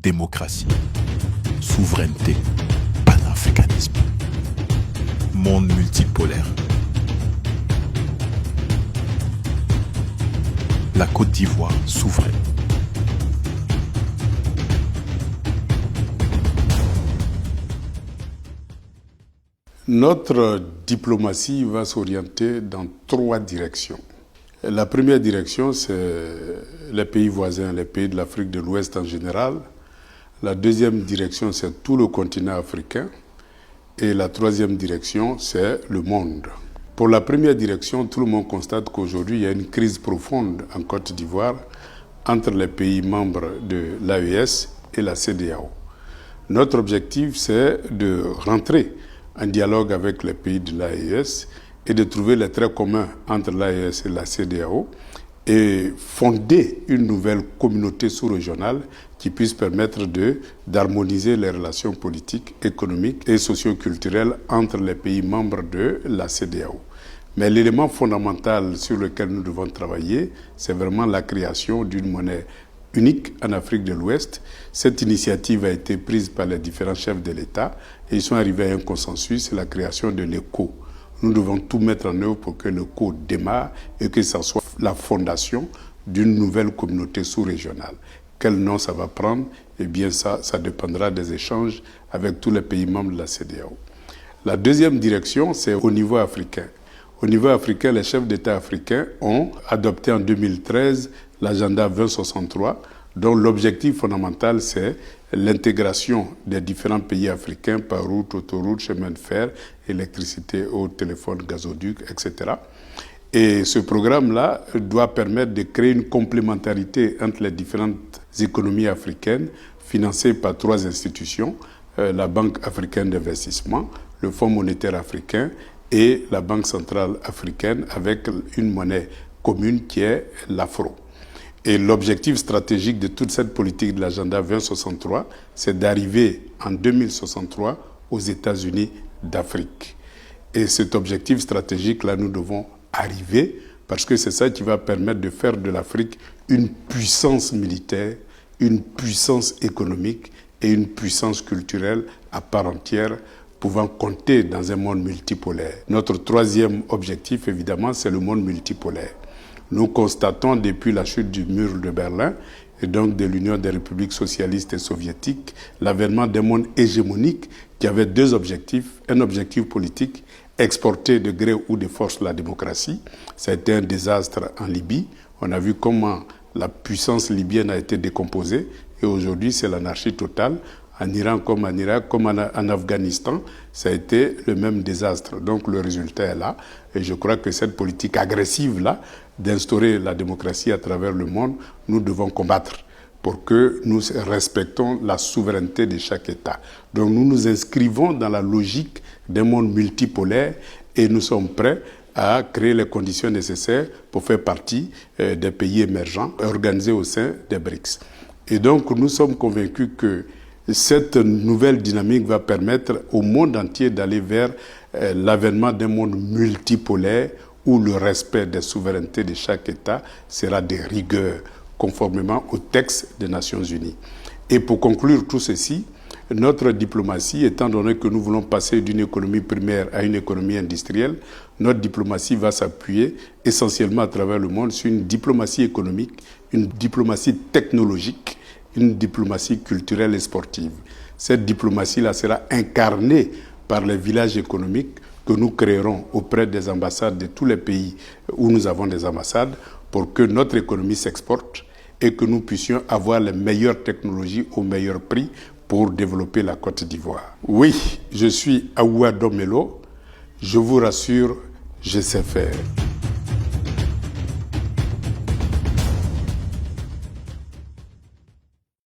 démocratie, souveraineté, panafricanisme, monde multipolaire. La Côte d'Ivoire souveraine. Notre diplomatie va s'orienter dans 3 directions. La première direction, c'est les pays voisins, les pays de l'Afrique de l'Ouest en général. La deuxième direction, c'est tout le continent africain. Et la troisième direction, c'est le monde. Pour la première direction, tout le monde constate qu'aujourd'hui, il y a une crise profonde en Côte d'Ivoire entre les pays membres de l'AES et la CEDEAO. Notre objectif, c'est de rentrer en dialogue avec les pays de l'AES et de trouver les traits communs entre l'AES et la CEDEAO et fonder une nouvelle communauté sous-régionale qui puisse permettre d'harmoniser les relations politiques, économiques et socio-culturelles entre les pays membres de la CEDEAO. Mais l'élément fondamental sur lequel nous devons travailler, c'est vraiment la création d'une monnaie unique en Afrique de l'Ouest. Cette initiative a été prise par les différents chefs de l'État et ils sont arrivés à un consensus, c'est la création de l'ECO. Nous devons tout mettre en œuvre pour que l'ECO démarre et que ça soit la fondation d'une nouvelle communauté sous-régionale. Quel nom ça va prendre? Eh bien ça dépendra des échanges avec tous les pays membres de la CEDEAO. La deuxième direction, c'est au niveau africain. Au niveau africain, les chefs d'État africains ont adopté en 2013 l'agenda 2063, dont l'objectif fondamental, c'est l'intégration des différents pays africains par route, autoroute, chemin de fer, électricité, eau, téléphone, gazoduc, etc. Et ce programme-là doit permettre de créer une complémentarité entre les différentes économies africaines financées par 3 institutions, la Banque africaine d'investissement, le Fonds monétaire africain et la Banque centrale africaine avec une monnaie commune qui est l'afro. Et l'objectif stratégique de toute cette politique de l'agenda 2063, c'est d'arriver en 2063 aux États-Unis d'Afrique. Et cet objectif stratégique-là, nous devons arriver parce que c'est ça qui va permettre de faire de l'Afrique une puissance militaire, une puissance économique et une puissance culturelle à part entière, pouvant compter dans un monde multipolaire. Notre troisième objectif, évidemment, c'est le monde multipolaire. Nous constatons depuis la chute du mur de Berlin et donc de l'Union des républiques socialistes et soviétiques l'avènement d'un monde hégémonique qui avait 2 objectifs. Un objectif politique, exporter de gré ou de force la démocratie. Ça a été un désastre en Libye. On a vu comment la puissance libyenne a été décomposée et aujourd'hui c'est l'anarchie totale. En Iran comme en Irak, comme en Afghanistan, ça a été le même désastre. Donc le résultat est là. Et je crois que cette politique agressive-là, d'instaurer la démocratie à travers le monde, nous devons combattre pour que nous respectons la souveraineté de chaque État. Donc nous nous inscrivons dans la logique d'un monde multipolaire et nous sommes prêts à créer les conditions nécessaires pour faire partie des pays émergents organisés au sein des BRICS. Et donc nous sommes convaincus que cette nouvelle dynamique va permettre au monde entier d'aller vers l'avènement d'un monde multipolaire où le respect des souverainetés de chaque État sera de rigueur, conformément au texte des Nations Unies. Et pour conclure tout ceci, notre diplomatie, étant donné que nous voulons passer d'une économie primaire à une économie industrielle, notre diplomatie va s'appuyer essentiellement à travers le monde sur une diplomatie économique, une diplomatie technologique, une diplomatie culturelle et sportive. Cette diplomatie-là sera incarnée par les villages économiques que nous créerons auprès des ambassades de tous les pays où nous avons des ambassades pour que notre économie s'exporte et que nous puissions avoir les meilleures technologies au meilleur prix pour développer la Côte d'Ivoire. Oui, je suis Aoua Domelo. Je vous rassure, je sais faire.